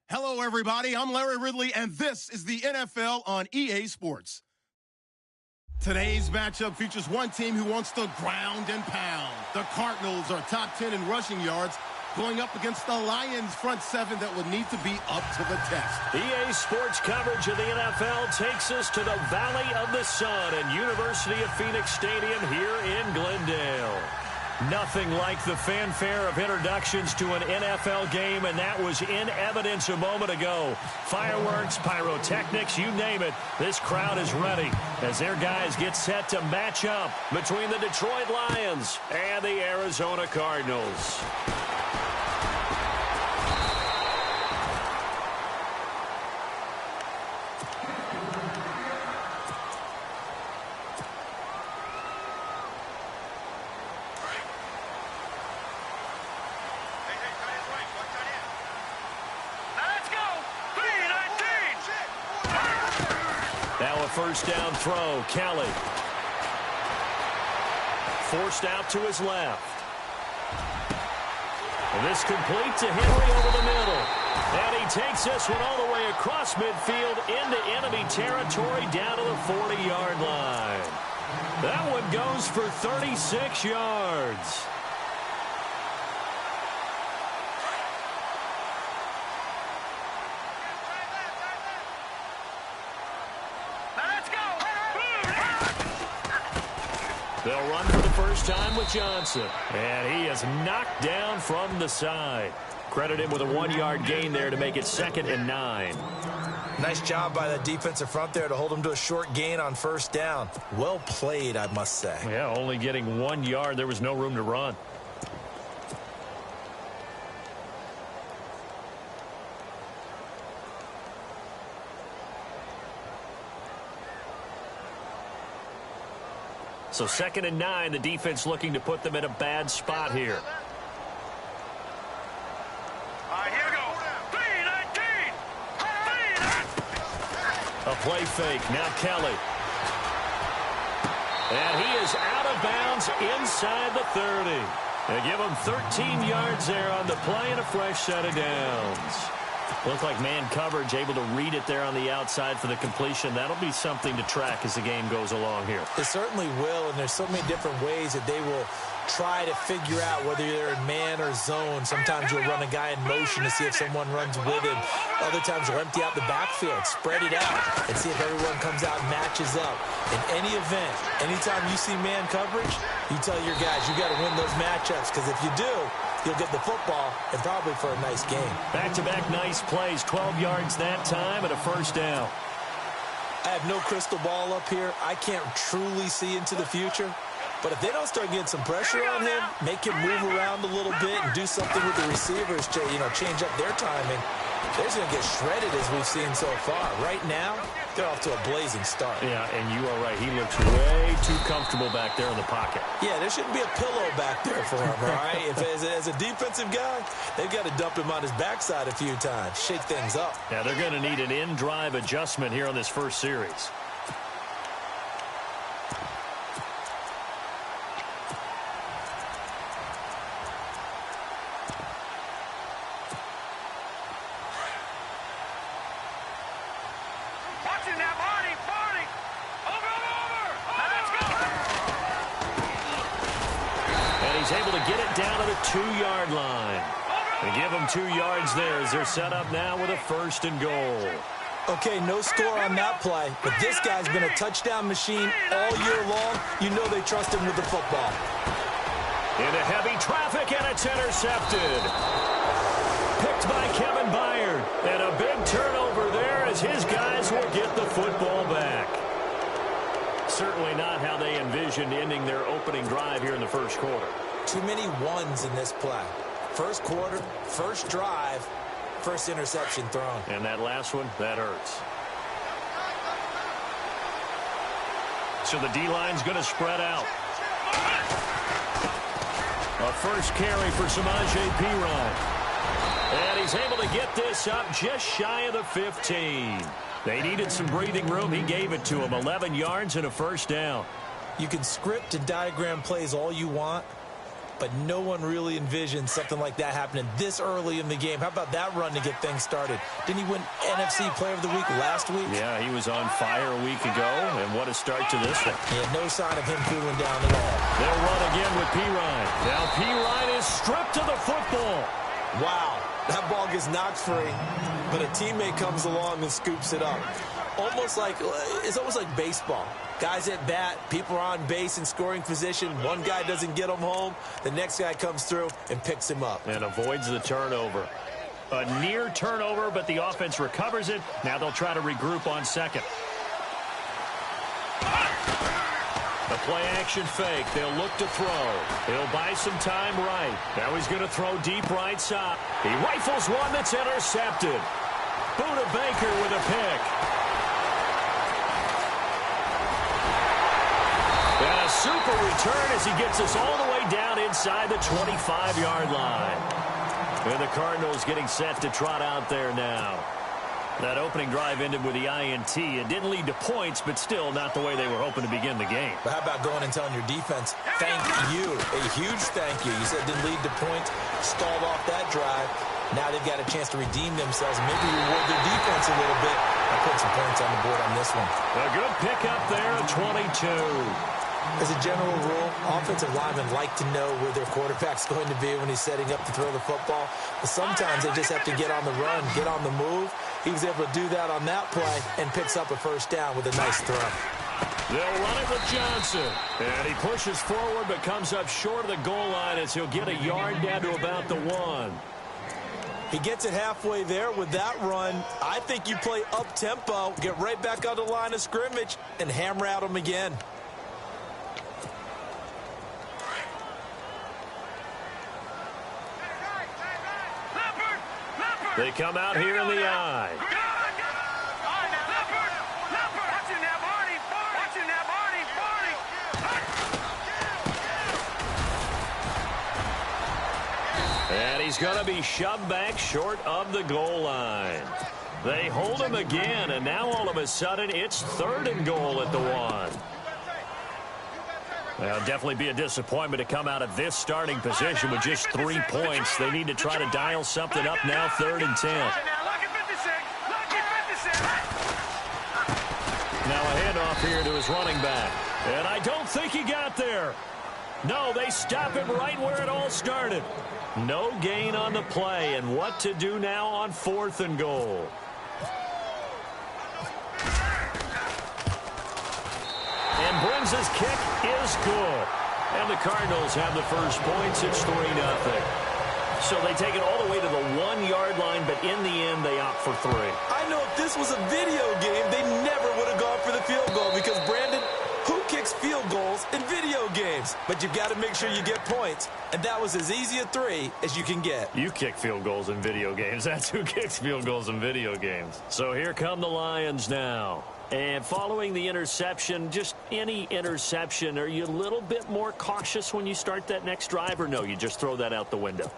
Hello, everybody. I'm Larry Ridley, and this is the NFL on EA Sports. Today's matchup features one team who wants to ground and pound. The Cardinals are top 10 in rushing yards, going up against the Lions' front seven that would need to be up to the test. EA Sports coverage of the NFL takes us to the Valley of the Sun and University of Phoenix Stadium here in Glendale. Nothing like the fanfare of introductions to an NFL game, and that was in evidence a moment ago. Fireworks, pyrotechnics, you name it. This crowd is ready as their guys get set to match up between the Detroit Lions and the Arizona Cardinals. First down throw, Kelly. Forced out to his left. And this complete to Henry over the middle. And he takes this one all the way across midfield into enemy territory down to the 40-yard line. That one goes for 36 yards. They'll run for the first time with Johnson. And he is knocked down from the side. Credit him with a 1-yard gain there to make it 2nd and 9. Nice job by the defensive front there to hold him to a short gain on first down. Well played, I must say. Yeah, only getting 1 yard. There was no room to run. So 2nd and 9, the defense looking to put them in a bad spot here. Here we go. 3-19. A play fake. Now Kelly. And he is out of bounds inside the 30. They give him 13 yards there on the play and a fresh set of downs. Looked like man coverage, able to read it there on the outside for the completion. That'll be something to track as the game goes along here. It certainly will, and there's so many different ways that they will try to figure out whether they're in man or zone. Sometimes you'll run a guy in motion to see if someone runs with him. Other times you'll empty out the backfield, spread it out, and see if everyone comes out and matches up. In any event, anytime you see man coverage, you tell your guys you got to win those matchups, because if you do, you'll get the football and probably for a nice game. Back-to-back nice plays, 12 yards that time and a first down. I have no crystal ball up here. I can't truly see into the future. But if they don't start getting some pressure on him, make him move around a little bit and do something with the receivers to, change up their timing, they're going to get shredded as we've seen so far. Right now, they're off to a blazing start. Yeah, and you are right. He looks way too comfortable back there in the pocket. Yeah, there shouldn't be a pillow back there for him, all right? As a defensive guy, they've got to dump him on his backside a few times, shake things up. Yeah, they're going to need an in-drive adjustment here on this first series. Able to get it down to the 2-yard line. They give them 2 yards there as they're set up now with a 1st and goal. Okay, no score on that play, but this guy's been a touchdown machine all year long. You know they trust him with the football. Into heavy traffic, and it's intercepted. Picked by Kevin Byard. And a big turnover there as his guys will get the football back. Certainly not how they envisioned ending their opening drive here in the first quarter. Too many ones in this play. First quarter, first drive, first interception thrown. And that last one, that hurts. So the D-line's going to spread out. A first carry for Samaje Perine. And he's able to get this up just shy of the 15. They needed some breathing room. He gave it to him. 11 yards and a first down. You can script and diagram plays all you want, but no one really envisioned something like that happening this early in the game. How about that run to get things started? Didn't he win NFC Player of the Week last week? Yeah, he was on fire a week ago, and what a start to this one. Yeah, no sign of him cooling down at all. They'll run again with Pirine. Now Pirine is stripped of the football. Wow, that ball gets knocked free, but a teammate comes along and scoops it up. It's almost like baseball. Guys at bat, people are on base in scoring position. One guy doesn't get him home. The next guy comes through and picks him up. And avoids the turnover. A near turnover, but the offense recovers it. Now they'll try to regroup on second. The play action fake. They'll look to throw. He'll buy some time right. Now he's going to throw deep right side. He rifles one that's intercepted. Buda Baker with a pick. And a super return as he gets us all the way down inside the 25-yard line. And the Cardinals getting set to trot out there now. That opening drive ended with the INT. It didn't lead to points, but still not the way they were hoping to begin the game. But how about going and telling your defense, thank you, a huge thank you. You said it didn't lead to points, stalled off that drive. Now they've got a chance to redeem themselves and maybe reward their defense a little bit. I put some points on the board on this one. A good pickup there, 22. As a general rule, offensive linemen like to know where their quarterback's going to be when he's setting up to throw the football. But sometimes they just have to get on the run, get on the move. He was able to do that on that play and picks up a first down with a nice throw. They'll run it with Johnson. And he pushes forward but comes up short of the goal line as he'll get a yard down to about the 1. He gets it halfway there with that run. I think you play up-tempo, get right back on the line of scrimmage, and hammer at him again. They come out here in the eye. And he's going to be shoved back short of the goal line. They hold him again, and now all of a sudden it's 3rd and goal at the 1. Well, definitely be a disappointment to come out of this starting position with just 3 points. They need to try to dial something up now, 3rd and 10. Now a handoff here to his running back. And I don't think he got there. No, they stop him right where it all started. No gain on the play, and what to do now on 4th and goal. And brings his kick is good. And the Cardinals have the first points. It's 3-0. So they take it all the way to the 1-yard line, but in the end, they opt for 3. I know if this was a video game, they never would have gone for the field goal because, Brandon, who kicks field goals in video games? But you've got to make sure you get points, and that was as easy a 3 as you can get. You kick field goals in video games. That's who kicks field goals in video games. So here come the Lions now. And following the interception, just any interception, are you a little bit more cautious when you start that next drive, or no, you just throw that out the window?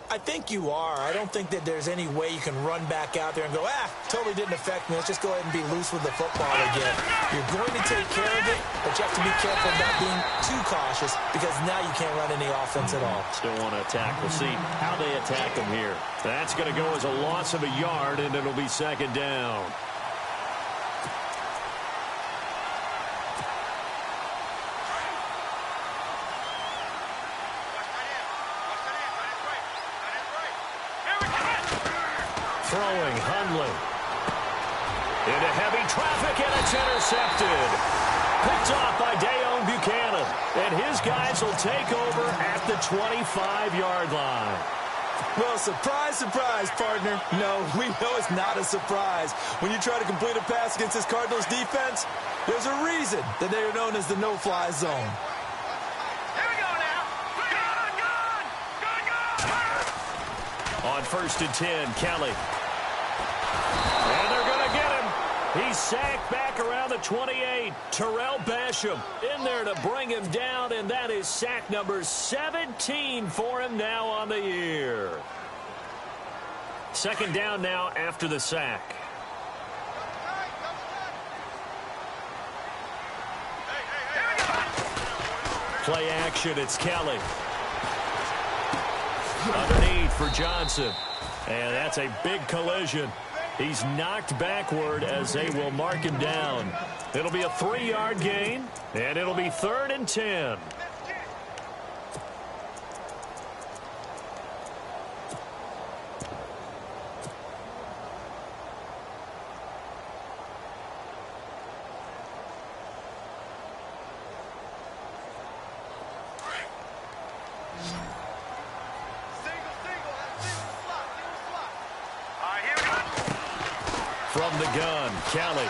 I think you are. I don't think that there's any way you can run back out there and go, totally didn't affect me. Let's just go ahead and be loose with the football again. You're going to take care of it, but you have to be careful about being too cautious because now you can't run any offense at all. Still want to attack. We'll see how they attack him here. That's going to go as a loss of a yard, and it'll be 2nd down. Throwing, Hundley. Into heavy traffic, and it's intercepted. Picked off by Dayon Buchanan. And his guys will take over at the 25-yard line. Well, surprise, surprise, partner. No, we know it's not a surprise. When you try to complete a pass against this Cardinals defense, there's a reason that they are known as the no-fly zone. On 1st and 10, Kelly. And they're going to get him. He's sacked back around the 28. Terrell Basham in there to bring him down, and that is sack number 17 for him now on the year. 2nd down now after the sack. Play action, it's Kelly. Underneath for Johnson. And that's a big collision. He's knocked backward as they will mark him down. It'll be a 3-yard gain, and it'll be 3rd and 10. From the gun, Kelly.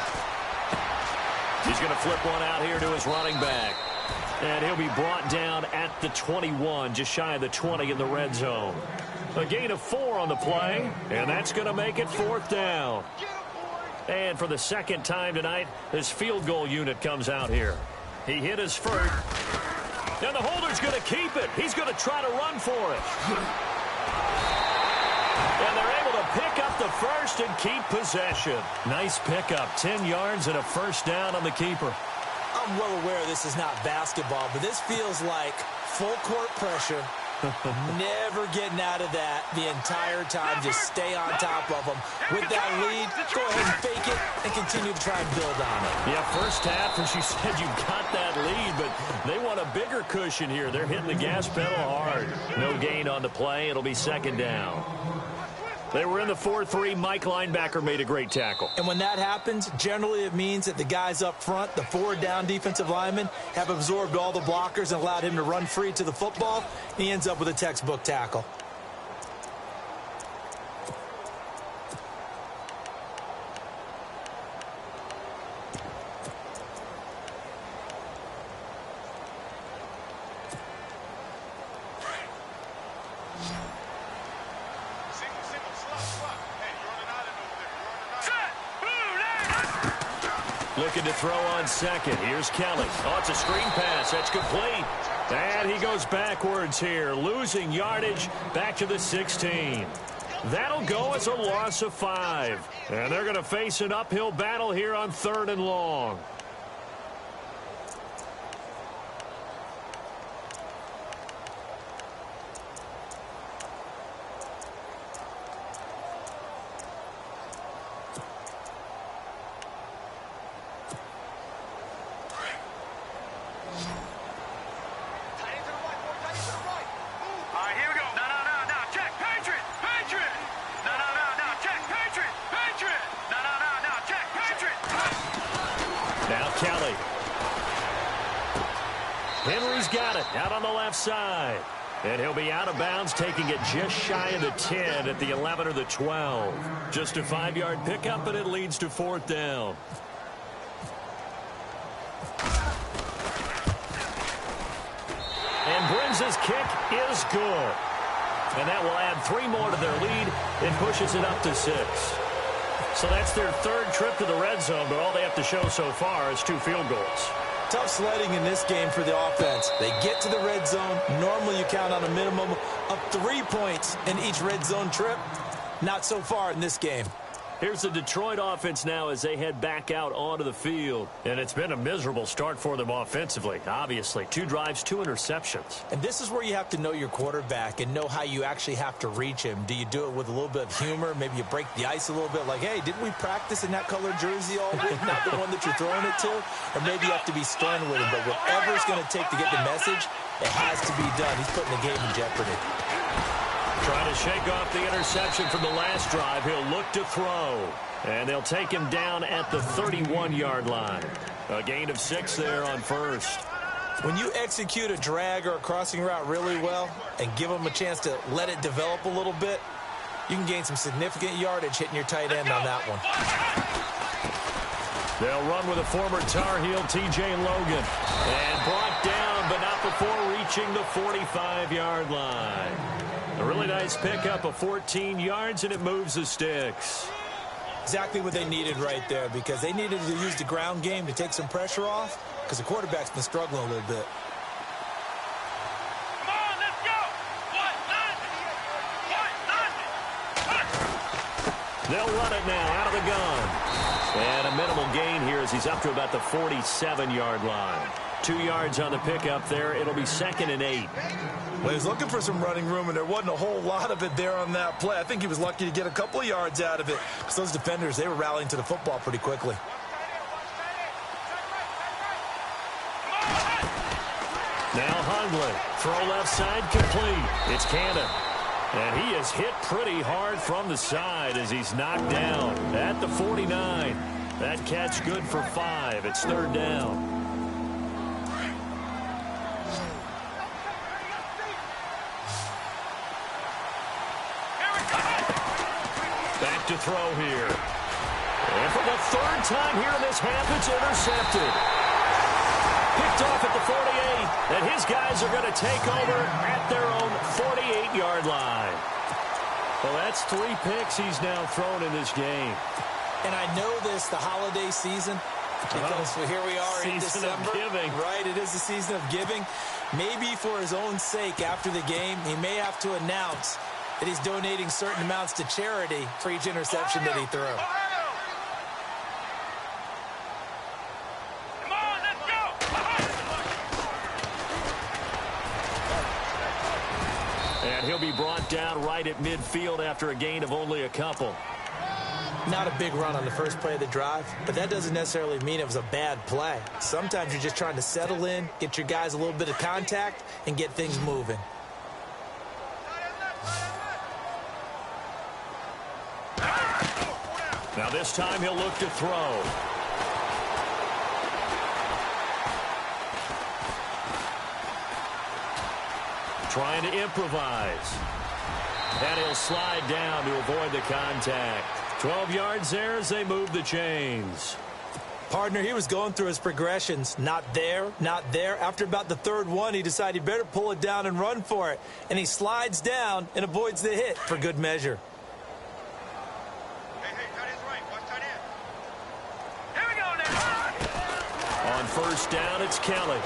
He's going to flip one out here to his running back. And he'll be brought down at the 21, just shy of the 20 in the red zone. A gain of 4 on the play, and that's going to make it 4th down. And for the second time tonight, his field goal unit comes out here. He hit his first. And the holder's going to keep it. He's going to try to run for it. And they're able to pick up the first and keep possession. Nice pickup, 10 yards and a first down on the keeper. I'm well aware this is not basketball, but this feels like full court pressure. Never getting out of that the entire time. Just stay on top of them. With that lead, go ahead and fake it and continue to try and build on it. Yeah, first half, as you said, you got that lead, but they want a bigger cushion here. They're hitting the gas pedal hard. No gain on the play. It'll be 2nd down. They were in the 4-3. Mike linebacker made a great tackle. And when that happens, generally it means that the guys up front, the 4 down defensive linemen, have absorbed all the blockers and allowed him to run free to the football. He ends up with a textbook tackle. Looking to throw on second. Here's Kelly. Oh, it's a screen pass. That's complete. And he goes backwards here, losing yardage back to the 16. That'll go as a loss of 5. And they're going to face an uphill battle here on 3rd and long. Kelly. Henry's got it out on the left side. And he'll be out of bounds, taking it just shy of the 10 at the 11 or the 12. Just a 5-yard pickup, and it leads to 4th down. And Brinz's kick is good. And that will add 3 more to their lead and pushes it up to 6. So that's their 3rd trip to the red zone, but all they have to show so far is 2 field goals. Tough sledding in this game for the offense. They get to the red zone. Normally you count on a minimum of 3 points in each red zone trip. Not so far in this game. Here's the Detroit offense now as they head back out onto the field. And it's been a miserable start for them offensively, obviously. 2 drives, 2 interceptions. And this is where you have to know your quarterback and know how you actually have to reach him. Do you do it with a little bit of humor? Maybe you break the ice a little bit like, hey, didn't we practice in that colored jersey all week? Not the one that you're throwing it to? Or maybe you have to be stern with him. But whatever it's going to take to get the message, it has to be done. He's putting the game in jeopardy. Trying to shake off the interception from the last drive. He'll look to throw. And they'll take him down at the 31-yard line. A gain of 6 there on first. When you execute a drag or a crossing route really well and give them a chance to let it develop a little bit, you can gain some significant yardage hitting your tight end on that one. They'll run with a former Tar Heel, T.J. Logan. And brought down, but not before reaching the 45-yard line. A really nice pickup of 14 yards, and it moves the sticks. Exactly what they needed right there, because they needed to use the ground game to take some pressure off, because the quarterback's been struggling a little bit. Come on, let's go! They'll run it now out of the gun. And a minimal gain here as he's up to about the 47-yard line. 2 yards on the pickup there. It'll be 2nd and 8. Well, he was looking for some running room, and there wasn't a whole lot of it there on that play. I think he was lucky to get a couple of yards out of it, because those defenders, they were rallying to the football pretty quickly. Now Hundley, throw left side, complete. It's Cannon. And he is hit pretty hard from the side as he's knocked down at the 49. That catch good for 5. It's 3rd down. Back to throw here. And for the 3rd time here in this half, it's intercepted. Picked off at the 48, and his guys are going to take over at their own 48-yard line. Well, that's 3 picks he's now thrown in this game. And I know this, the holiday season, because here we are in December. Season of giving. Right, it is the season of giving. Maybe for his own sake after the game, he may have to announce that he's donating certain amounts to charity for each interception that he threw. And he'll be brought down right at midfield after a gain of only a couple. Not a big run on the first play of the drive, but that doesn't necessarily mean it was a bad play. Sometimes you're just trying to settle in, get your guys a little bit of contact, and get things moving. Now this time he'll look to throw. Trying to improvise. And he'll slide down to avoid the contact. 12 yards there as they move the chains. Partner, he was going through his progressions. Not there, not there. After about the 3rd one, he decided he better pull it down and run for it. And he slides down and avoids the hit for good measure. On 1st down, it's Kelly.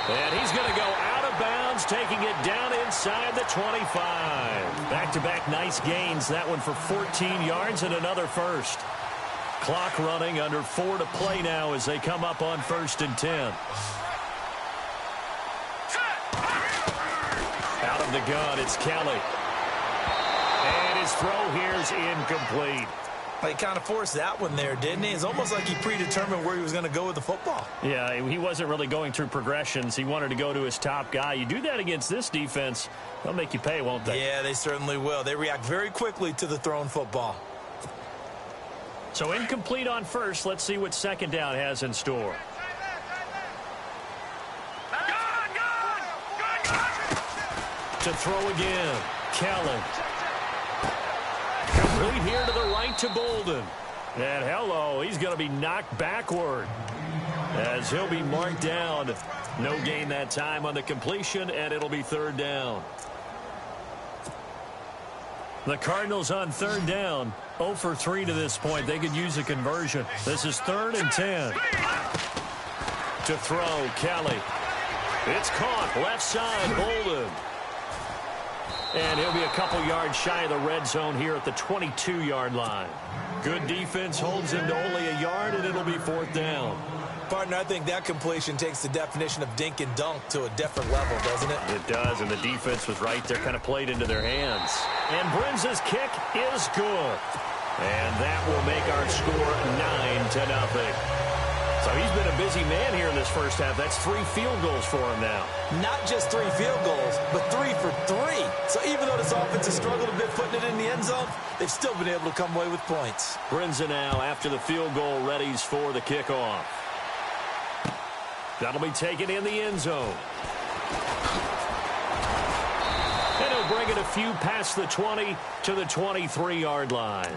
And he's going to go out of bounds, taking it down inside the 25. Back-to-back nice gains. That one for 14 yards and another first. Clock running, under 4 to play now as they come up on 1st and 10. Out of the gun, it's Kelly. And his throw here is incomplete. He kind of forced that one there, didn't he? It's almost like he predetermined where he was going to go with the football. Yeah, he wasn't really going through progressions. He wanted to go to his top guy. You do that against this defense, they'll make you pay, won't they? Yeah, they certainly will. They react very quickly to the thrown football. So incomplete on 1st. Let's see what 2nd down has in store. To throw again, Kelly. Complete here to the right to Bolden. And hello, he's going to be knocked backward as he'll be marked down. No gain that time on the completion, and it'll be 3rd down. The Cardinals on 3rd down, 0 for 3 to this point. They could use a conversion. This is 3rd and 10. To throw, Kelly. It's caught, left side, Bolden. And he'll be a couple yards shy of the red zone here at the 22-yard line. Good defense holds him to only a yard, and it'll be 4th down. Partner, I think that completion takes the definition of dink and dunk to a different level, doesn't it? It does, and the defense was right there, kind of played into their hands. And Brim's kick is good. And that will make our score 9-0. So he's been a busy man here in this first half. That's 3 field goals for him now. Not just 3 field goals, but 3 for 3. So even though this offense has struggled a bit putting it in the end zone, they've still been able to come away with points. Brinza now, after the field goal, readies for the kickoff. That'll be taken in the end zone. And he'll bring it a few past the 20 to the 23-yard line.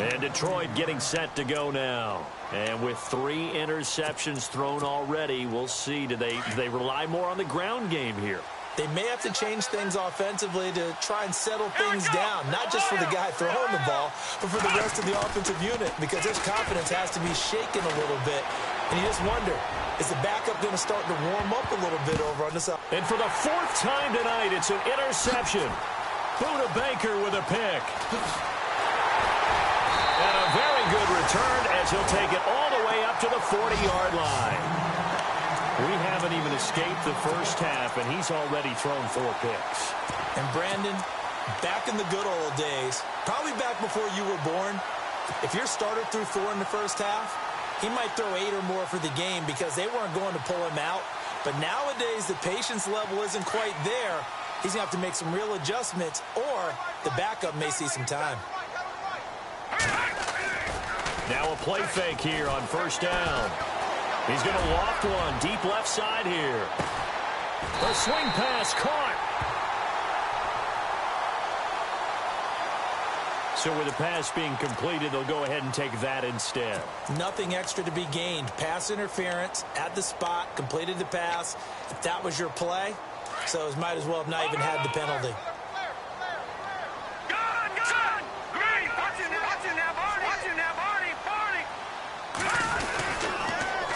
And Detroit getting set to go now. And with 3 interceptions thrown already, we'll see. Do they rely more on the ground game here? They may have to change things offensively to try and settle things down, not just for the guy throwing the ball, but for the rest of the offensive unit, because his confidence has to be shaken a little bit. And you just wonder, is the backup going to start to warm up a little bit over on this side? And for the 4th time tonight, it's an interception. Buda Baker with a pick. And a very good return as he'll take it all the way up to the 40-yard line. We haven't even escaped the first half, and he's already thrown 4 picks. And Brandon, back in the good old days, probably back before you were born, if your starter threw 4 in the first half, he might throw 8 or more for the game because they weren't going to pull him out. But nowadays, the patience level isn't quite there. He's going to have to make some real adjustments, or the backup may see some time. Now a play fake here on first down. He's going to loft one deep left side here. A swing pass caught. So with the pass being completed, they'll go ahead and take that instead. Nothing extra to be gained. Pass interference at the spot, completed the pass. If that was your play, so it might as well have not even had the penalty.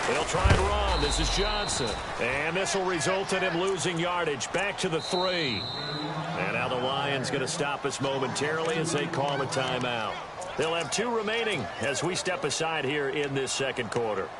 They'll try and run. This is Johnson. And this will result in him losing yardage back to the 3. And now the Lions going to stop us momentarily as they call a timeout. They'll have 2 remaining as we step aside here in this second quarter.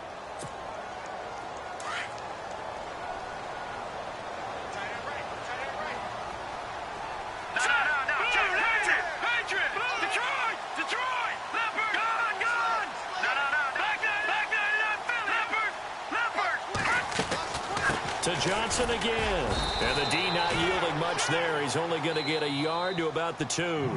To Johnson again. And the D not yielding much there. He's only going to get a yard to about the 2.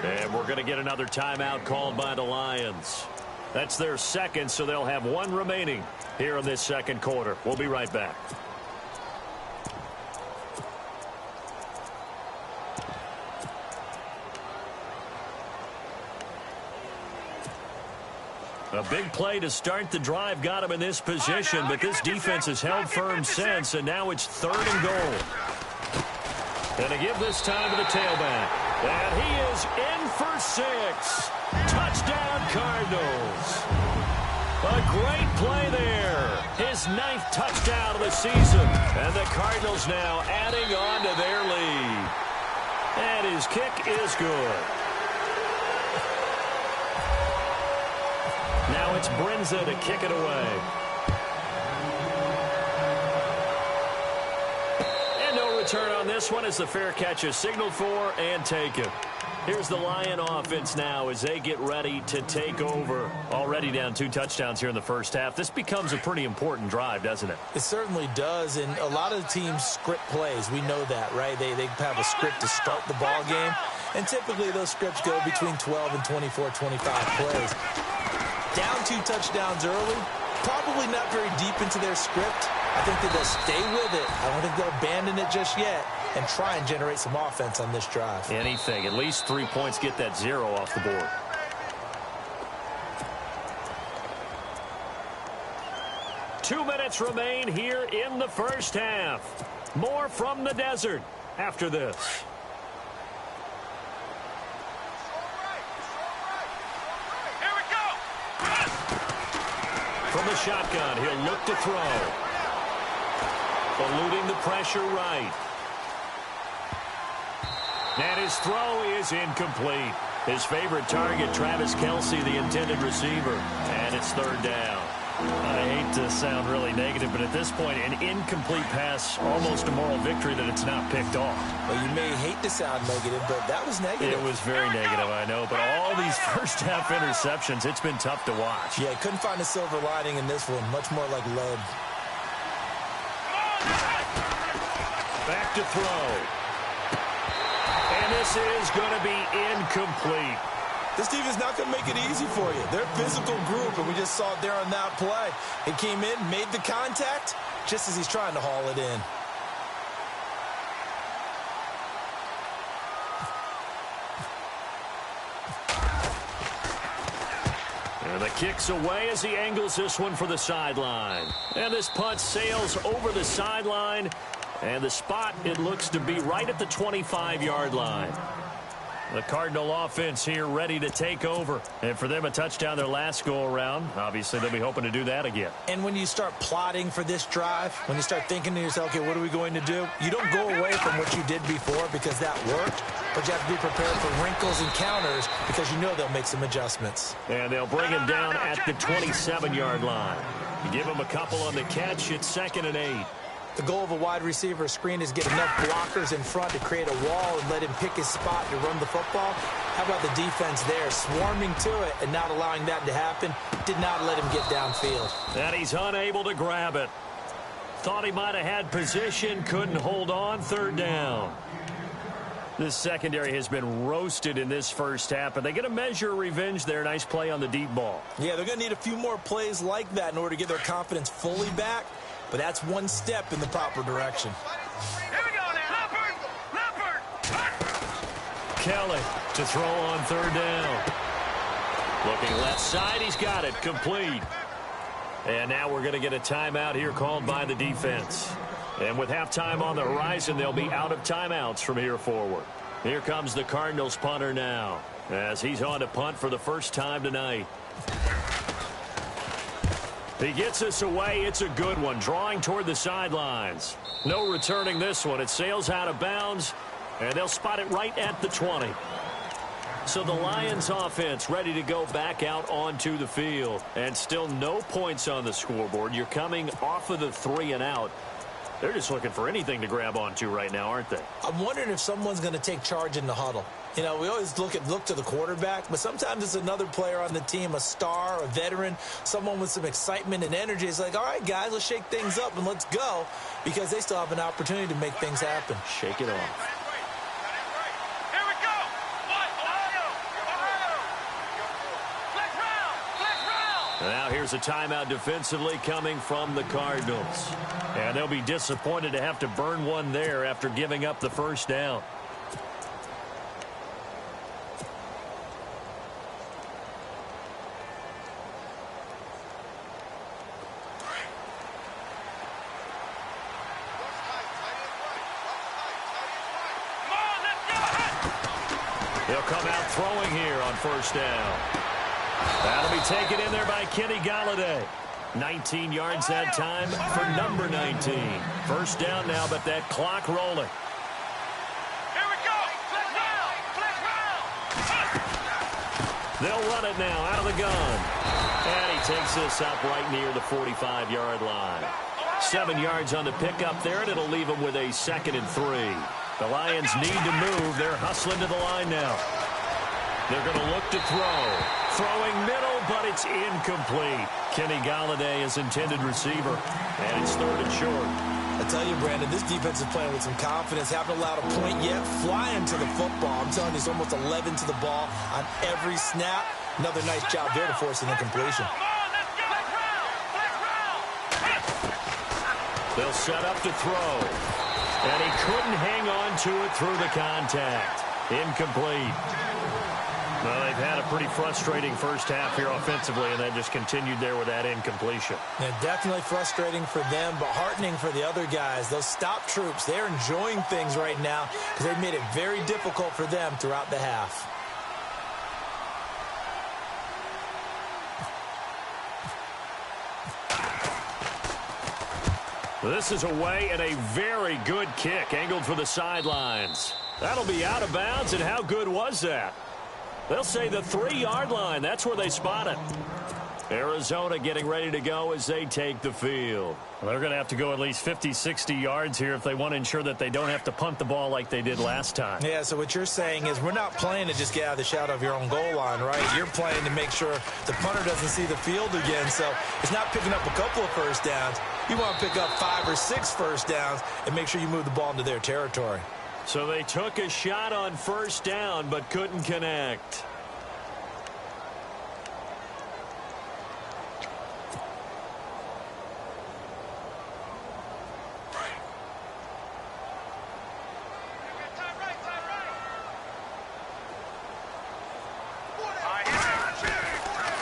And we're going to get another timeout called by the Lions. That's their second, so they'll have 1 remaining here in this second quarter. We'll be right back. A big play to start the drive got him in this position, but this defense has held firm since, and now it's 3rd and goal. And to give this time to the tailback. And he is in for 6. Touchdown, Cardinals. A great play there. His 9th touchdown of the season. And the Cardinals now adding on to their lead. And his kick is good. Now it's Brinza to kick it away. And no return on this one as the fair catch is signaled for and taken. Here's the Lion offense now as they get ready to take over. Already down 2 touchdowns here in the first half. This becomes a pretty important drive, doesn't it? It certainly does, and a lot of the teams script plays. We know that, right? They have a script to start the ball game, and typically those scripts go between 12 and 24, 25 plays. Down 2 touchdowns early, probably not very deep into their script. I think that they'll stay with it. I don't think they'll abandon it just yet and try and generate some offense on this drive. Anything. At least 3 points, get that 0 off the board. Two minutes remain here in the first half. More from the desert after this. From the shotgun, he'll look to throw. Eluding the pressure right. And his throw is incomplete. His favorite target, Travis Kelce, the intended receiver. And it's 3rd down. I hate to sound really negative, but at this point, an incomplete pass, almost a moral victory that it's not picked off. Well, you may hate to sound negative, but that was negative. It was very negative, I know. But all these first-half interceptions, it's been tough to watch. Yeah, couldn't find a silver lining in this one. Much more like lead. Back to throw. And this is going to be incomplete. This team is not going to make it easy for you. They're a physical group, and we just saw it there on that play. He came in, made the contact, just as he's trying to haul it in. And the kick's away as he angles this one for the sideline. And this punt sails over the sideline. And the spot, it looks to be right at the 25-yard line. The Cardinal offense here ready to take over. And for them, a touchdown their last go-around. Obviously, they'll be hoping to do that again. And when you start plotting for this drive, when you start thinking to yourself, okay, what are we going to do? You don't go away from what you did before because that worked. But you have to be prepared for wrinkles and counters because you know they'll make some adjustments. And they'll bring him down at the 27-yard line. You give him a couple on the catch. It's 2nd and 8. The goal of a wide receiver screen is get enough blockers in front to create a wall and let him pick his spot to run the football. How about the defense there, swarming to it and not allowing that to happen? Did not let him get downfield. And he's unable to grab it. Thought he might have had position, couldn't hold on. 3rd down. This secondary has been roasted in this first half, but they get a measure of revenge there. Nice play on the deep ball. Yeah, they're going to need a few more plays like that in order to get their confidence fully back, but that's one step in the proper direction. Here we go now. Leopard. Kelly to throw on 3rd down. Looking left side, he's got it. Complete. And now we're going to get a timeout here called by the defense. And with halftime on the horizon, they'll be out of timeouts from here forward. Here comes the Cardinals punter now, as he's on to punt for the first time tonight. He gets us away. It's a good one, drawing toward the sidelines. No returning this one. It sails out of bounds, and they'll spot it right at the 20. So the Lions offense ready to go back out onto the field. And still no points on the scoreboard. You're coming off of the 3 and out. They're just looking for anything to grab onto right now, aren't they? I'm wondering if someone's going to take charge in the huddle. You know, we always look to the quarterback, but sometimes it's another player on the team, a star, a veteran, someone with some excitement and energy. It's like, all right, guys, let's shake things up and let's go, because they still have an opportunity to make things happen. Shake it off. Here we go. Ohio. Flex round. Now here's a timeout defensively coming from the Cardinals. And they'll be disappointed to have to burn one there after giving up the first down. They'll come out throwing here on first down. That'll be taken in there by Kenny Galladay. 19 yards that time for number 19. First down now, but that clock rolling. Here we go. Flex round. They'll run it now out of the gun. And he takes this up right near the 45-yard line. 7 yards on the pickup there, and it'll leave him with a 2nd and 3. The Lions need to move. They're hustling to the line now. They're going to look to throw. Throwing middle, but it's incomplete. Kenny Galladay is intended receiver, and it's 3rd and short. I tell you, Brandon, this defense is playing with some confidence. Haven't allowed a point yet. Flying to the football. I'm telling you, it's almost 11 to the ball on every snap. Another nice job there to force an incompletion. They'll set up to throw. And he couldn't hang on to it through the contact. Incomplete. Well, they've had a pretty frustrating first half here offensively, and that just continued there with that incompletion. Yeah, definitely frustrating for them, but heartening for the other guys. Those stop troops, they're enjoying things right now because they've made it very difficult for them throughout the half. This is away and a very good kick angled for the sidelines. That'll be out of bounds, and how good was that? They'll say the 3-yard line. That's where they spot it. Arizona getting ready to go as they take the field. Well, they're going to have to go at least 50, 60 yards here if they want to ensure that they don't have to punt the ball like they did last time. Yeah, so what you're saying is we're not playing to just get out of the shadow of your own goal line, right? You're playing to make sure the punter doesn't see the field again. So it's not picking up a couple of first downs. You want to pick up 5 or 6 first downs and make sure you move the ball into their territory. So they took a shot on first down but couldn't connect.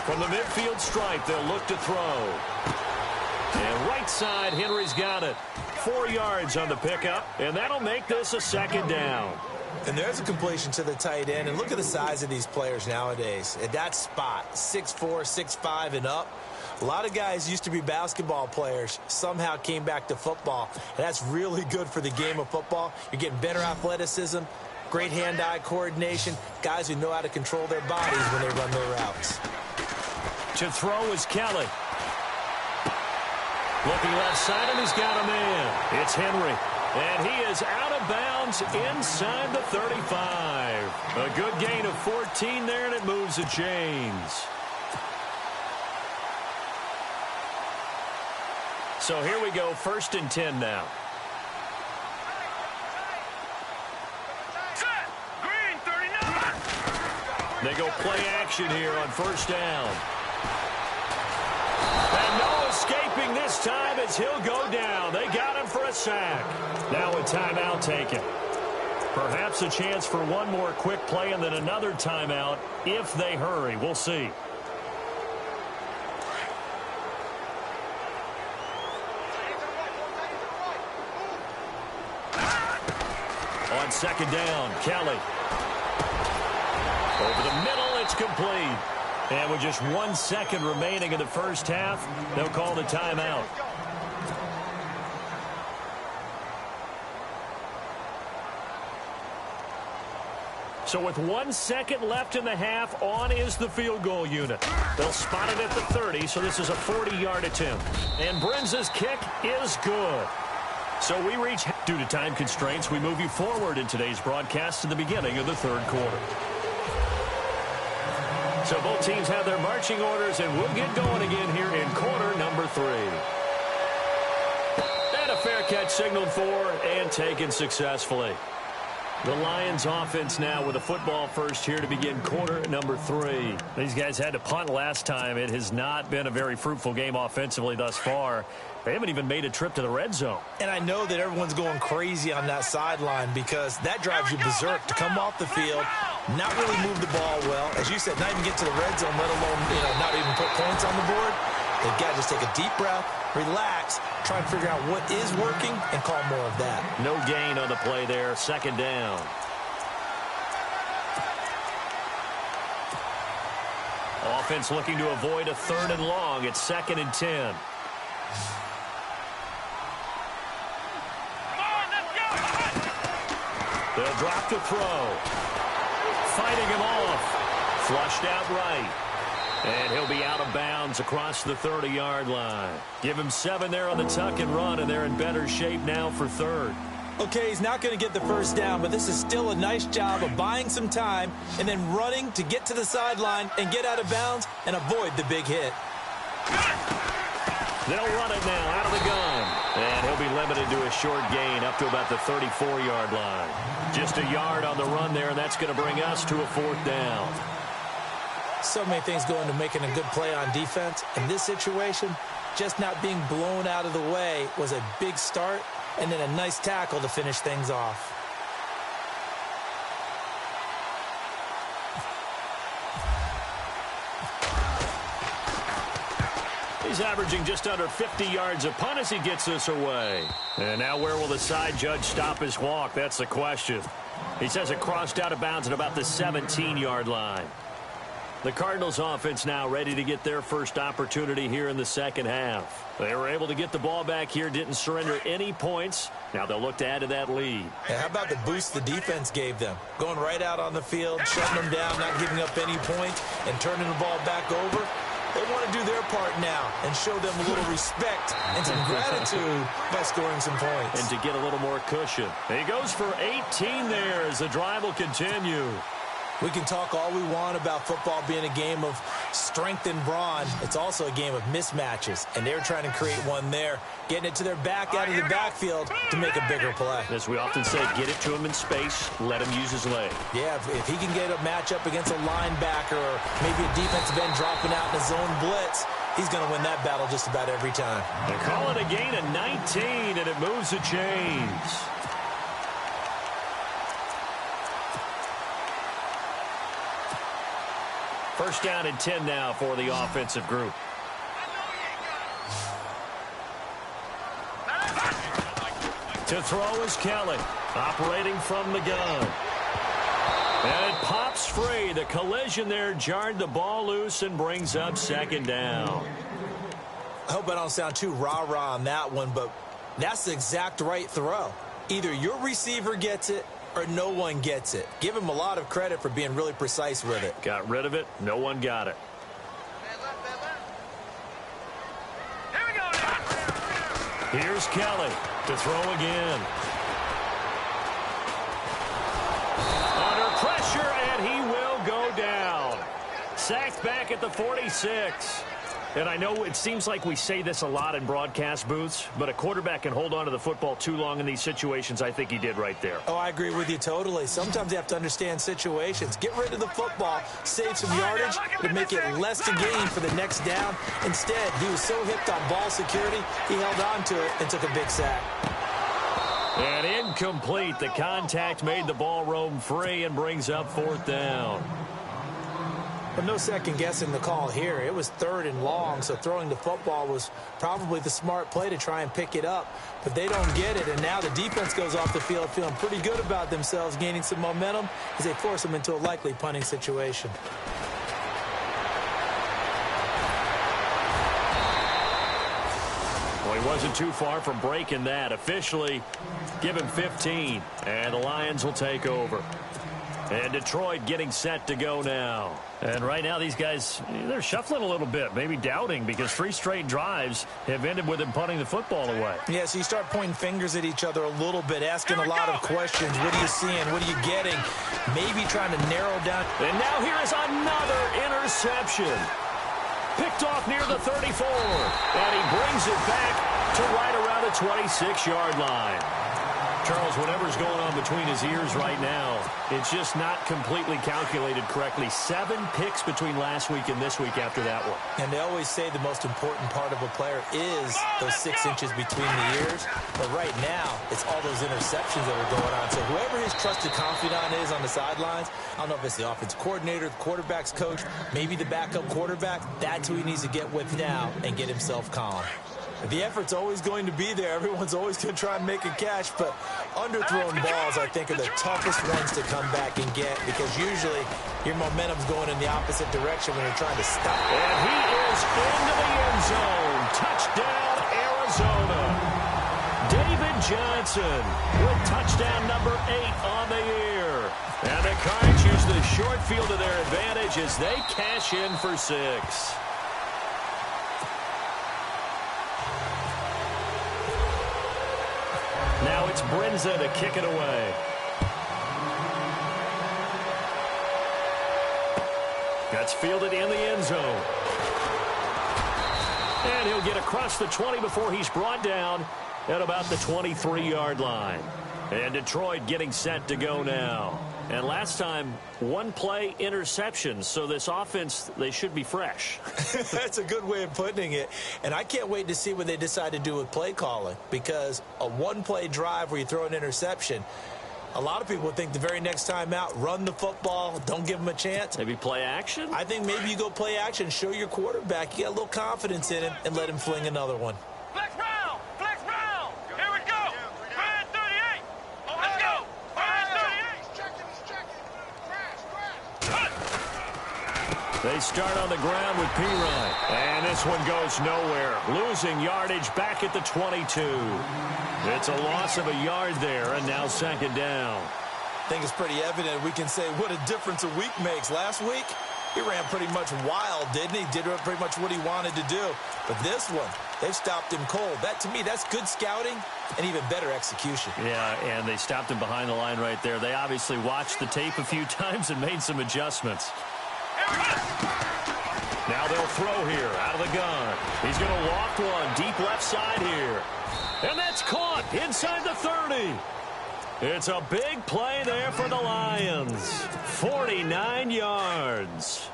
From the midfield stripe, they'll look to throw. And right side, Henry's got it. 4 yards on the pickup, and that'll make this a 2nd down. And there's a completion to the tight end. And look at the size of these players nowadays. At that spot, 6'4", 6'5", and up. A lot of guys used to be basketball players, somehow came back to football. And that's really good for the game of football. You're getting better athleticism, great hand-eye coordination, guys who know how to control their bodies when they run their routes. To throw is Kelly. Looking left side, and he's got a man. It's Henry. And he is out of bounds inside the 35. A good gain of 14 there, and it moves the chains. So here we go, 1st and 10 now. Set. Green, 39. They go play action here on 1st down. And no escaping this time as he'll go down. They got him for a sack. Now a timeout taken. Perhaps a chance for one more quick play and then another timeout if they hurry. We'll see. On 2nd down, Kelly. Over the middle, it's complete. And with just 1 second remaining in the first half, they'll call the timeout. So with 1 second left in the half, on is the field goal unit. They'll spot it at the 30, so this is a 40-yard attempt. And Brenza's kick is good. So we reach, due to time constraints, we move you forward in today's broadcast to the beginning of the 3rd quarter. So both teams have their marching orders, and we'll get going again here in quarter number 3. And a fair catch signaled for and taken successfully. The Lions offense now with a football first here to begin quarter number 3. These guys had to punt last time. It has not been a very fruitful game offensively thus far. They haven't even made a trip to the red zone. And I know that everyone's going crazy on that sideline because that drives you berserk to come off the field, not really move the ball well. As you said, not even get to the red zone, let alone, not even put points on the board. They've got to just take a deep breath, relax, try and figure out what is working, and call more of that. No gain on the play there. 2nd down. Offense looking to avoid a 3rd and long. It's 2nd and 10. They'll drop to throw. Fighting him off. Flushed out right. And he'll be out of bounds across the 30-yard line. Give him 7 there on the tuck and run, and they're in better shape now for 3rd. Okay, he's not going to get the first down, but this is still a nice job of buying some time and then running to get to the sideline and get out of bounds and avoid the big hit. They'll run it now out of the gun. And he'll be limited to a short gain up to about the 34-yard line. Just a yard on the run there, and that's going to bring us to a 4th down. So many things go into making a good play on defense. In this situation, just not being blown out of the way was a big start, and then a nice tackle to finish things off. He's averaging just under 50 yards a punt as he gets this away. And now where will the side judge stop his walk? That's the question. He says it crossed out of bounds at about the 17-yard line. The Cardinals offense now ready to get their first opportunity here in the second half. They were able to get the ball back here, didn't surrender any points. Now they'll look to add to that lead. And how about the boost the defense gave them? Going right out on the field, shutting them down, not giving up any points, and turning the ball back over. They want to do their part now and show them a little respect and some gratitude by scoring some points. And to get a little more cushion. He goes for 18 there as the drive will continue. We can talk all we want about football being a game of strength and brawn. It's also a game of mismatches, and they're trying to create one there, getting it to their back out of the backfield to make a bigger play. As we often say, get it to him in space, let him use his leg. Yeah, if he can get a matchup against a linebacker or maybe a defensive end dropping out in a zone blitz, he's going to win that battle just about every time. They call it a gain of 19, and it moves the chains. First down and 10 now for the offensive group. To throw is Kelly, operating from the gun. And it pops free. The collision there jarred the ball loose and brings up second down. I hope I don't sound too rah-rah on that one, but that's the exact right throw. Either your receiver gets it or no one gets it. Give him a lot of credit for being really precise with it. Got rid of it. No one got it. Here we go now. Here's Kelly to throw again. Under pressure, and he will go down. Sacked back at the 46. And I know it seems like we say this a lot in broadcast booths, but a quarterback can hold on to the football too long in these situations. I think he did right there. Oh, I agree with you totally. Sometimes you have to understand situations. Get rid of the football, save some yardage, to make it less to gain for the next down. Instead, he was so hipped on ball security, he held on to it and took a big sack. And incomplete. The contact made the ball roam free and brings up 4th down. But no second guessing the call here. It was 3rd and long, so throwing the football was probably the smart play to try and pick it up. But they don't get it, and now the defense goes off the field feeling pretty good about themselves, gaining some momentum as they force them into a likely punting situation. Well, he wasn't too far from breaking that. Officially, give him 15, and the Lions will take over. And Detroit getting set to go now. And right now, these guys, they're shuffling a little bit, maybe doubting, because 3 straight drives have ended with them punting the football away. Yeah, so you start pointing fingers at each other a little bit, asking a lot of questions. What are you seeing? What are you getting? Maybe trying to narrow down. And now here is another interception. Picked off near the 34. And he brings it back to right around the 26-yard line. Charles, whatever's going on between his ears right now, it's just not completely calculated correctly. 7 picks between last week and this week after that one. And they always say the most important part of a player is those 6 inches between the ears. But right now, it's all those interceptions that are going on. So whoever his trusted confidant is on the sidelines, I don't know if it's the offensive coordinator, the quarterback's coach, maybe the backup quarterback, that's who he needs to get with now and get himself calm. The effort's always going to be there. Everyone's always going to try and make a catch, but underthrown balls, I think, are the toughest ones to come back and get because usually your momentum's going in the opposite direction when you're trying to stop. And he is into the end zone. Touchdown, Arizona. David Johnson with touchdown number 8 on the year. And the Cards use the short field to their advantage as they cash in for 6. Now it's Brinza to kick it away. That's fielded in the end zone. And he'll get across the 20 before he's brought down at about the 23-yard line. And Detroit getting set to go now. And last time, 1 play interception. So this offense, they should be fresh. That's a good way of putting it. And I can't wait to see what they decide to do with play calling. Because a 1-play drive where you throw an interception, a lot of people think the very next time out, run the football, don't give them a chance. Maybe play action? I think maybe you go play action, show your quarterback you got a little confidence in him, and let him fling another one. Flex round! Flex round! Here we go! Brand 38! Let's go! Brand 38! They start on the ground with Pirine. And this one goes nowhere. Losing yardage back at the 22. It's a loss of a yard there, and now 2nd down. I think it's pretty evident. We can say what a difference a week makes. Last week, he ran pretty much wild, didn't he? Did pretty much what he wanted to do. But this one, they've stopped him cold. That, to me, that's good scouting and even better execution. Yeah, and they stopped him behind the line right there. They obviously watched the tape a few times and made some adjustments. Now they'll throw here out of the gun. He's going to loft one deep left side here. And that's caught inside the 30. It's a big play there for the Lions. 49 yards.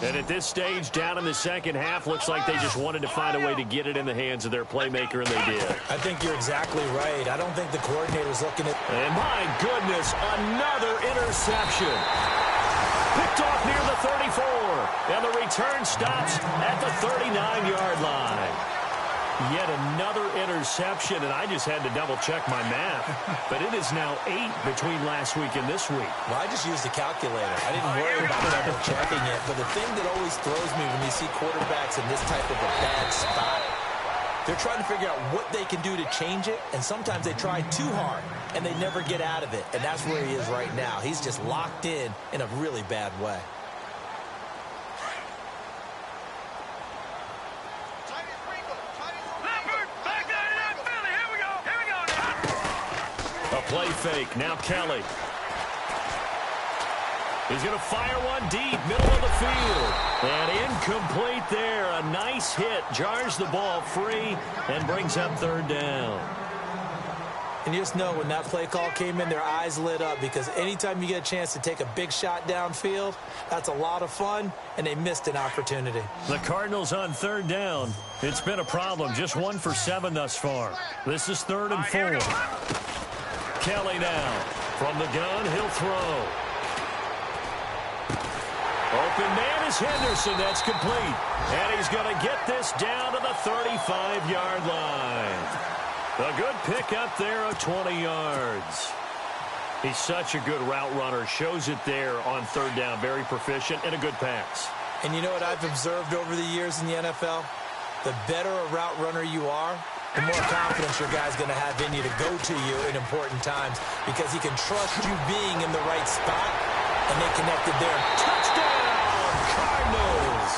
And at this stage, down in the second half, looks like they just wanted to find a way to get it in the hands of their playmaker, and they did. I think you're exactly right. I don't think the coordinator's looking at... And my goodness, another interception. Picked off near the 34. And the return stops at the 39-yard line. Yet another interception, and I just had to double-check my math. But it is now 8 between last week and this week. Well, I just used a calculator. I didn't worry about double-checking it. But the thing that always throws me when you see quarterbacks in this type of a bad spot, they're trying to figure out what they can do to change it, and sometimes they try too hard, and they never get out of it. And that's where he is right now. He's just locked in a really bad way. A play fake. Now Kelly. He's going to fire one deep, middle of the field. And incomplete there. A nice hit. Jars the ball free and brings up third down. And you just know when that play call came in, their eyes lit up, because anytime you get a chance to take a big shot downfield, that's a lot of fun, and they missed an opportunity. The Cardinals on third down. It's been a problem. Just 1 for 7 thus far. This is 3rd and 4. Kelly now. From the gun, he'll throw. Open man is Henderson. That's complete. And he's going to get this down to the 35-yard line. A good pickup there of 20 yards. He's such a good route runner. Shows it there on third down. Very proficient and a good pass. And you know what I've observed over the years in the NFL? The better a route runner you are, the more confidence your guy's going to have in you to go to you in important times, because he can trust you being in the right spot, and they connected there. Touchdown, Cardinals!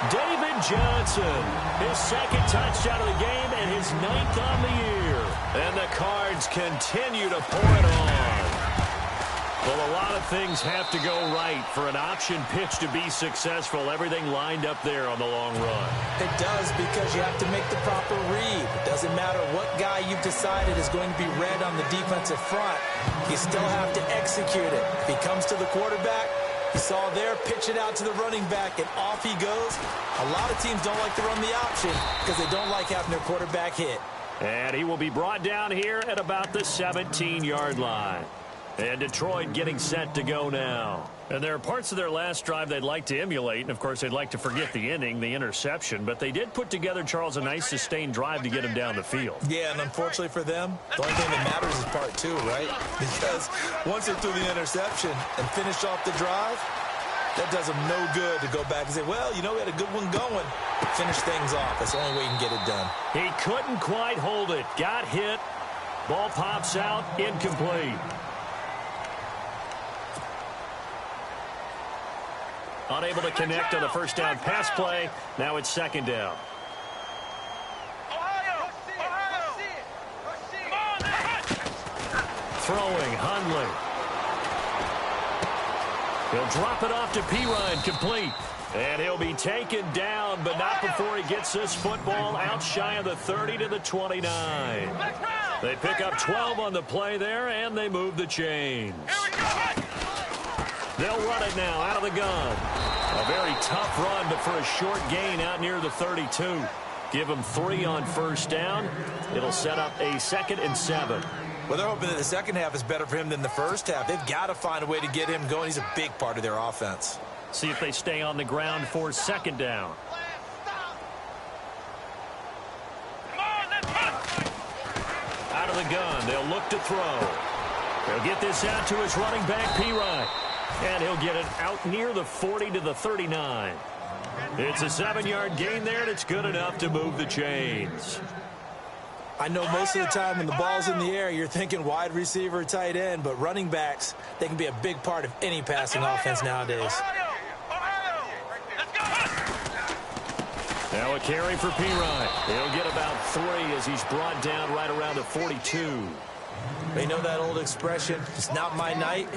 David Johnson, his second touchdown of the game and his 9th on the year. And the Cards continue to pour it on. Well, a lot of things have to go right for an option pitch to be successful. Everything lined up there on the long run. It does, because you have to make the proper read. It doesn't matter what guy you've decided is going to be read on the defensive front. You still have to execute it. If he comes to the quarterback, you saw there, pitch it out to the running back, and off he goes. A lot of teams don't like to run the option because they don't like having their quarterback hit. And he will be brought down here at about the 17-yard line. And Detroit getting set to go now. And there are parts of their last drive they'd like to emulate. And, of course, they'd like to forget the inning, the interception. But they did put together, Charles, a nice sustained drive to get him down the field. Yeah, and unfortunately for them, the only thing that matters is part 2, right? Because once they threw the interception and finished off the drive, that does them no good to go back and say, well, you know, we had a good one going. Finish things off. That's the only way you can get it done. He couldn't quite hold it. Got hit. Ball pops out. Incomplete. Unable to connect on the first down pass play. Now it's second down. Throwing, Hundley. He'll drop it off to Pirine, complete. And he'll be taken down, but not before he gets this football out shy of the 30 to the 29. They pick up 12 on the play there, and they move the chains. They'll run it now out of the gun. A very tough run, but for a short gain out near the 32. Give him 3 on first down. It'll set up a 2nd and 7. Well, they're hoping that the second half is better for him than the first half. They've got to find a way to get him going. He's a big part of their offense. See if they stay on the ground for second down. Out of the gun, they'll look to throw. They'll get this out to his running back, Pirine. And he'll get it out near the 40 to the 39. It's a 7-yard gain there, and it's good enough to move the chains. I know most of the time when the ball's in the air, you're thinking wide receiver, tight end, but running backs, they can be a big part of any passing offense nowadays. Now a carry for Pirine. He'll get about 3 as he's brought down right around the 42. They know that old expression, it's not my night.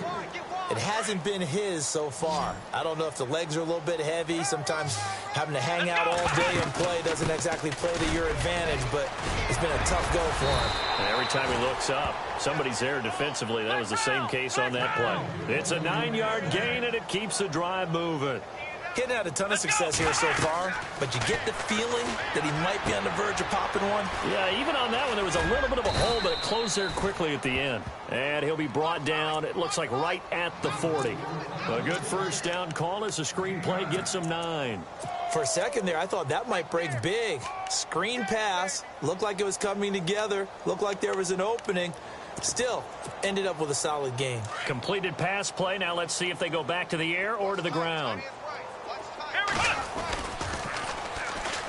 It hasn't been his so far. I don't know if the legs are a little bit heavy. Sometimes having to hang out all day and play doesn't exactly play to your advantage, but it's been a tough go for him. And every time he looks up, somebody's there defensively. That was the same case on that play. It's a 9-yard gain, and it keeps the drive moving. Getting had a ton of success here so far, but you get the feeling that he might be on the verge of popping one. Yeah, even on that one, there was a little bit of a hole, but it closed there quickly at the end. And he'll be brought down, it looks like right at the 40. A good first down call as the screen play gets him 9. For a second there, I thought that might break big. Screen pass, looked like it was coming together, looked like there was an opening. Still, ended up with a solid gain. Completed pass play. Now let's see if they go back to the air or to the ground.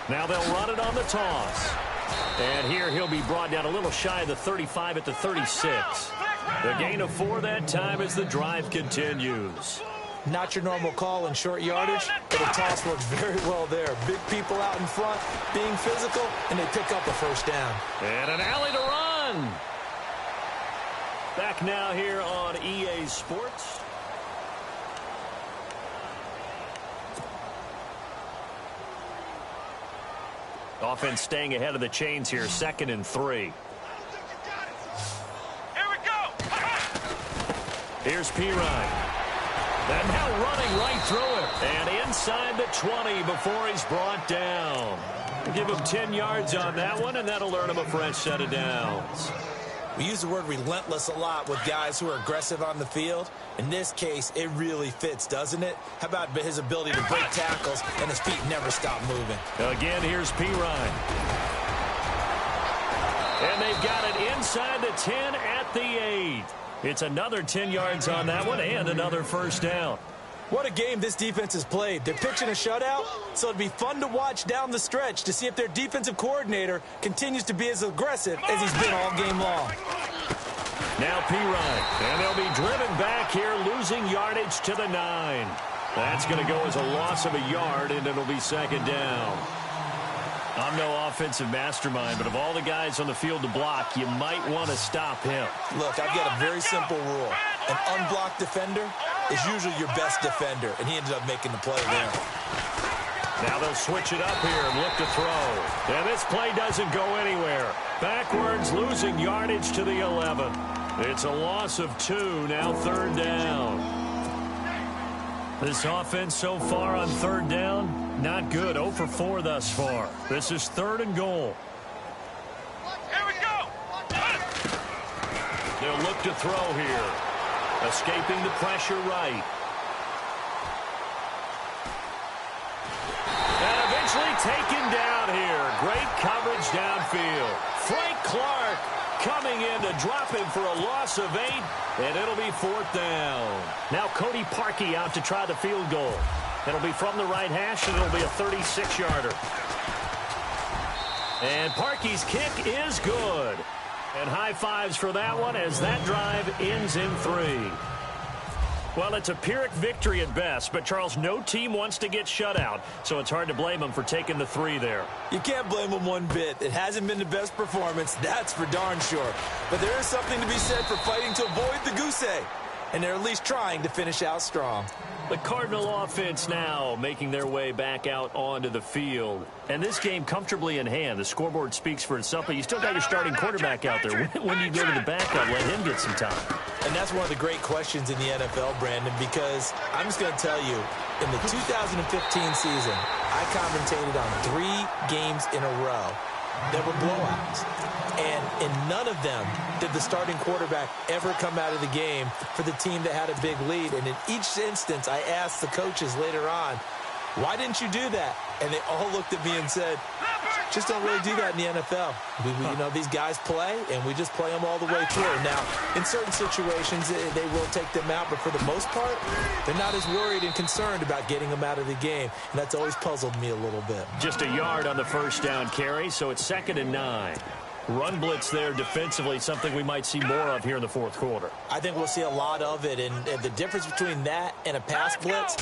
Now they'll run it on the toss. And here he'll be brought down a little shy of the 35 at the 36. The gain of 4 that time as the drive continues. Not your normal call in short yardage, but the toss works very well there. Big people out in front, being physical, and they pick up a first down. And an alley to run. Back now here on EA Sports. Offense staying ahead of the chains here, 2nd and 3. Here we go. Here's Pirine. And now running right through it. And inside the 20 before he's brought down. Give him 10 yards on that one, and that'll earn him a fresh set of downs. We use the word relentless a lot with guys who are aggressive on the field. In this case, it really fits, doesn't it? How about his ability to break tackles and his feet never stop moving? Again, here's Pirine. And they've got it inside the 10 at the 8. It's another 10 yards on that one and another first down. What a game this defense has played. They're pitching a shutout, so it'd be fun to watch down the stretch to see if their defensive coordinator continues to be as aggressive as he's been all game long. Now Pirine, and they'll be driven back here, losing yardage to the 9. That's going to go as a loss of a yard, and it'll be 2nd down. I'm no offensive mastermind, but of all the guys on the field to block, you might want to stop him. Look, I've got a very simple rule. An unblocked defender is usually your best defender, and he ended up making the play there. Now they'll switch it up here and look to throw. And this play doesn't go anywhere. Backwards, losing yardage to the 11. It's a loss of 2, now 3rd down. This offense so far on 3rd down, not good. 0 for 4 thus far. This is 3rd and goal. Here we go. They'll look to throw here. Escaping the pressure right. And eventually taken down here. Great coverage downfield. Frank Clark coming in to drop him for a loss of 8, and it'll be 4th down. Now Cody Parkey out to try the field goal. It'll be from the right hash, and it'll be a 36-yarder. And Parkey's kick is good. And high fives for that one as that drive ends in 3. Well, it's a Pyrrhic victory at best, but, Charles, no team wants to get shut out, so it's hard to blame them for taking the 3 there. You can't blame them one bit. It hasn't been the best performance, that's for darn sure. But there is something to be said for fighting to avoid the goose egg, and they're at least trying to finish out strong. The Cardinal offense now making their way back out onto the field. And this game comfortably in hand. The scoreboard speaks for itself, but you still got your starting quarterback out there. When you go to the backup, let him get some time. And that's one of the great questions in the NFL, Brandon, because I'm just going to tell you, in the 2015 season, I commentated on 3 games in a row. There were blowouts. And in none of them did the starting quarterback ever come out of the game for the team that had a big lead. And in each instance, I asked the coaches later on, why didn't you do that? And they all looked at me and said, just don't really do that in the NFL. You know, these guys play, and we just play them all the way through. Now, in certain situations, they will take them out, but for the most part, they're not as worried and concerned about getting them out of the game, and that's always puzzled me a little bit. Just a yard on the first down carry, so it's 2nd and 9. Run blitz there defensively, something we might see more of here in the 4th quarter. I think we'll see a lot of it, and the difference between that and a pass blitz,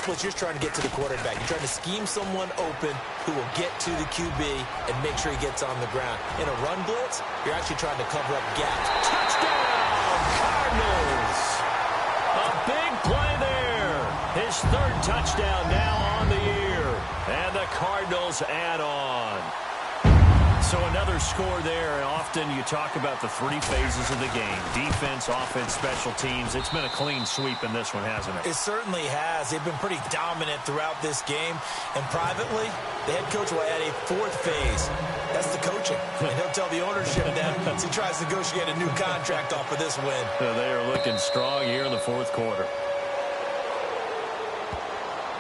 you're just trying to get to the quarterback. You're trying to scheme someone open who will get to the QB and make sure he gets on the ground. In a run blitz, you're actually trying to cover up gaps. Touchdown, Cardinals! A big play there. His 3rd touchdown now on the year, and the Cardinals add on. So another score there, and often you talk about the 3 phases of the game. Defense, offense, special teams. It's been a clean sweep in this one, hasn't it? It certainly has. They've been pretty dominant throughout this game. And privately, the head coach will add a 4th phase. That's the coaching. And he'll tell the ownership that as he tries to negotiate a new contract off of this win. They are looking strong here in the 4th quarter.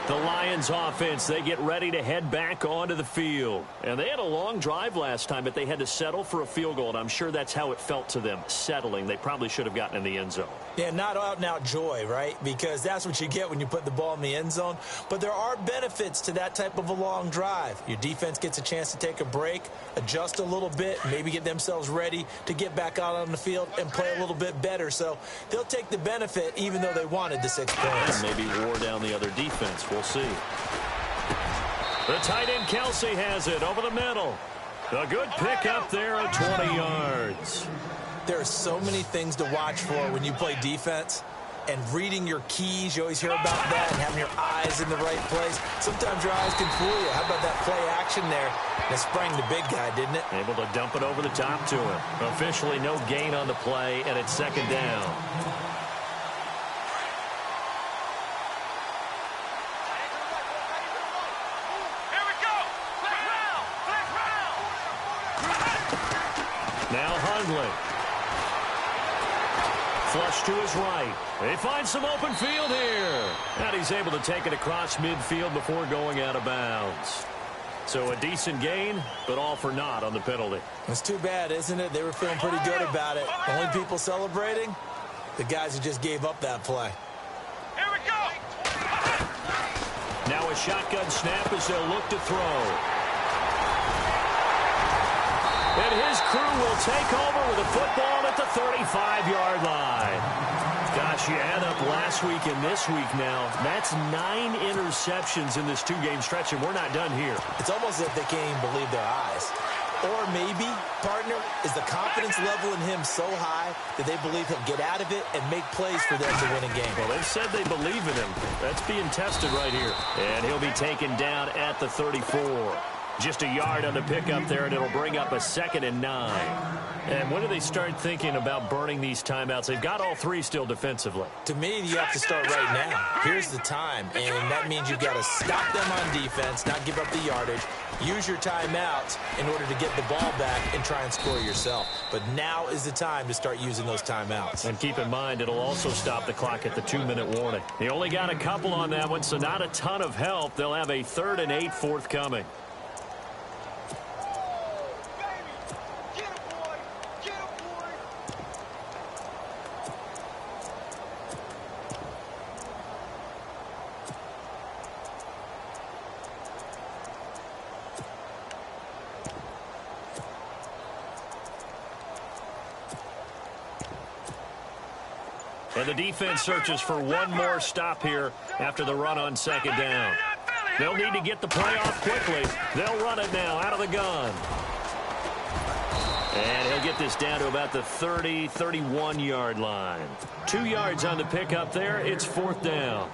The Lions offense, they get ready to head back onto the field. And they had a long drive last time, but they had to settle for a field goal, and I'm sure that's how it felt to them, settling. They probably should have gotten in the end zone. Yeah, not out-and-out joy, right? Because that's what you get when you put the ball in the end zone. But there are benefits to that type of a long drive. Your defense gets a chance to take a break, adjust a little bit, maybe get themselves ready to get back out on the field and play a little bit better. So they'll take the benefit even though they wanted the 6 points. And maybe wore down the other defense. We'll see. The tight end Kelsey has it over the middle. A good pick up there at 20 yards. There are so many things to watch for when you play defense. And reading your keys, you always hear about that, and having your eyes in the right place. Sometimes your eyes can fool you. How about that play action there? That sprang the big guy, didn't it? Able to dump it over the top to him. Officially no gain on the play, and it's second down. Here we go. Flex round. Now Hundley. Flush to his right. They find some open field here. And he's able to take it across midfield before going out of bounds. So a decent gain, but all for naught on the penalty. It's too bad, isn't it? They were feeling pretty good about it. The only people celebrating, the guys who just gave up that play. Here we go. Now a shotgun snap as they'll look to throw. And his crew will take over with a football at the 35-yard line. Gosh, you add up last week and this week now. That's 9 interceptions in this two-game stretch, and we're not done here. It's almost as if they can't even believe their eyes. Or maybe, partner, is the confidence level in him so high that they believe he'll get out of it and make plays for them to win a game. Well, they've said they believe in him. That's being tested right here. And he'll be taken down at the 34. Just a yard on the pickup there, and it'll bring up a 2nd and 9. And when do they start thinking about burning these timeouts? They've got all 3 still defensively. To me, you have to start right now. Here's the time, and that means you've got to stop them on defense, not give up the yardage, use your timeouts in order to get the ball back and try and score yourself. But now is the time to start using those timeouts. And keep in mind, it'll also stop the clock at the 2-minute warning. He only got a couple on that one, so not a ton of help. They'll have a 3rd and 8 forthcoming. And the defense searches for one more stop here after the run on 2nd down. They'll need to get the play off quickly. They'll run it now out of the gun. And he'll get this down to about the 30, 31-yard line. 2 yards on the pickup there. It's 4th down.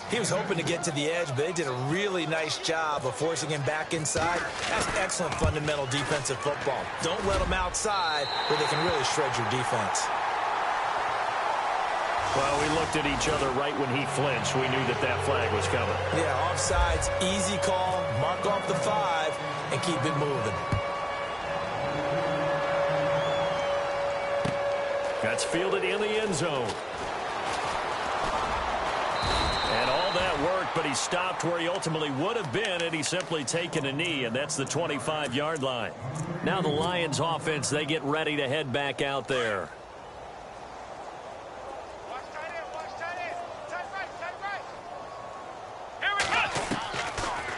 He was hoping to get to the edge, but they did a really nice job of forcing him back inside. That's excellent fundamental defensive football. Don't let them outside where they can really shred your defense. Well, we looked at each other right when he flinched. We knew that that flag was coming. Yeah, offsides, easy call, mark off the 5, and keep it moving. That's fielded in the end zone. And all that worked, but he stopped where he ultimately would have been had he simply taken a knee, and that's the 25-yard line. Now the Lions offense, they get ready to head back out there.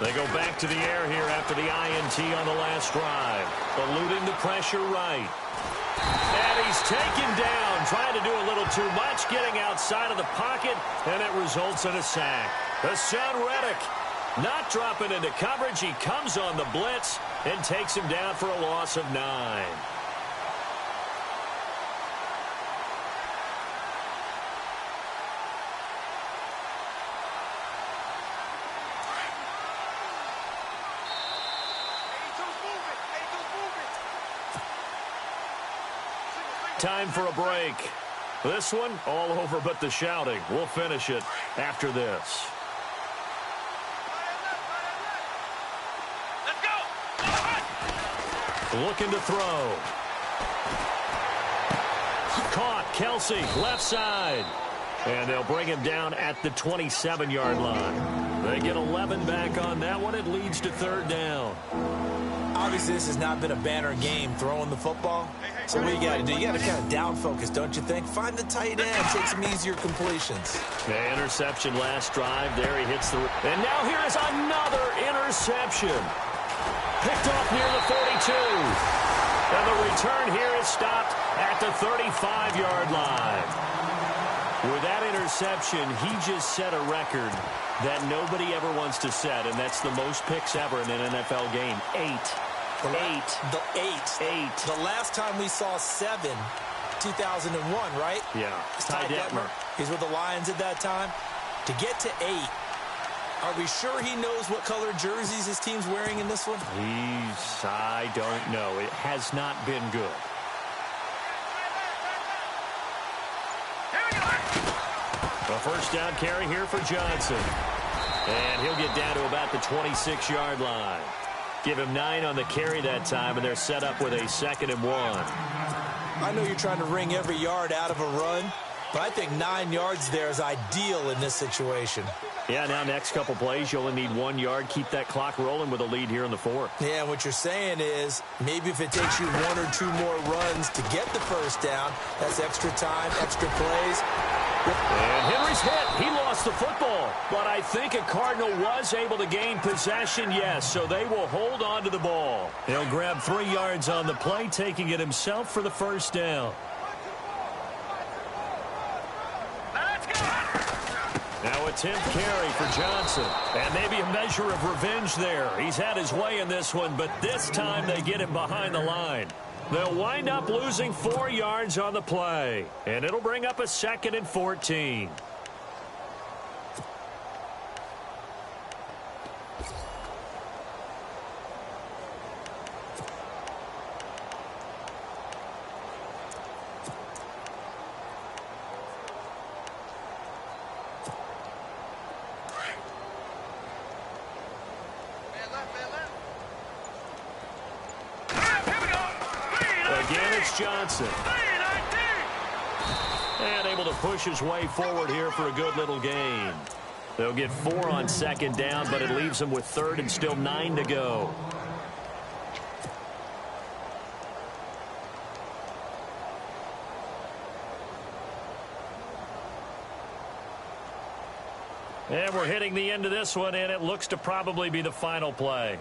They go back to the air here after the INT on the last drive. Eluding the pressure right. And he's taken down, trying to do a little too much, getting outside of the pocket, and it results in a sack. Hassan Reddick not dropping into coverage. He comes on the blitz and takes him down for a loss of 9. Time for a break. This one, all over but the shouting. We'll finish it after this. Let's go. Looking to throw. Caught. Kelsey, left side. And they'll bring him down at the 27-yard line. They get 11 back on that one. It leads to 3rd down. Obviously, this has not been a banner game throwing the football. So what you got to do? You got to kind of down focus, don't you think? Find the tight end. Take some easier completions. The interception last drive. There he hits the... And now here is another interception. Picked off near the 42. And the return here is stopped at the 35-yard line. With that interception, he just set a record that nobody ever wants to set, and that's the most picks ever in an NFL game. 8. The last time we saw 7 2001, right? Yeah, Ty Detmer. He's with the Lions at that time. To get to 8, are we sure he knows what color jerseys his team's wearing in this one? I don't know. It has not been good. A first down carry here for Johnson. And he'll get down to about the 26-yard line. Give him 9 on the carry that time, and they're set up with a 2nd and 1. I know you're trying to wring every yard out of a run, but I think 9 yards there is ideal in this situation. Yeah, now next couple plays, you only need 1 yard. Keep that clock rolling with a lead here in the 4th. Yeah, what you're saying is maybe if it takes you 1 or 2 more runs to get the first down, that's extra time, extra plays. And Henry's hit. He lost the football. But I think a Cardinal was able to gain possession, yes, so they will hold on to the ball. He'll grab 3 yards on the play, taking it himself for the first down. Now a 10th carry for Johnson. And maybe a measure of revenge there. He's had his way in this one, but this time they get him behind the line. They'll wind up losing 4 yards on the play. And it'll bring up a 2nd and 14. Again, it's Johnson. And able to push his way forward here for a good little gain. They'll get 4 on 2nd down, but it leaves them with 3rd and still 9 to go. And we're hitting the end of this one, and it looks to probably be the final play.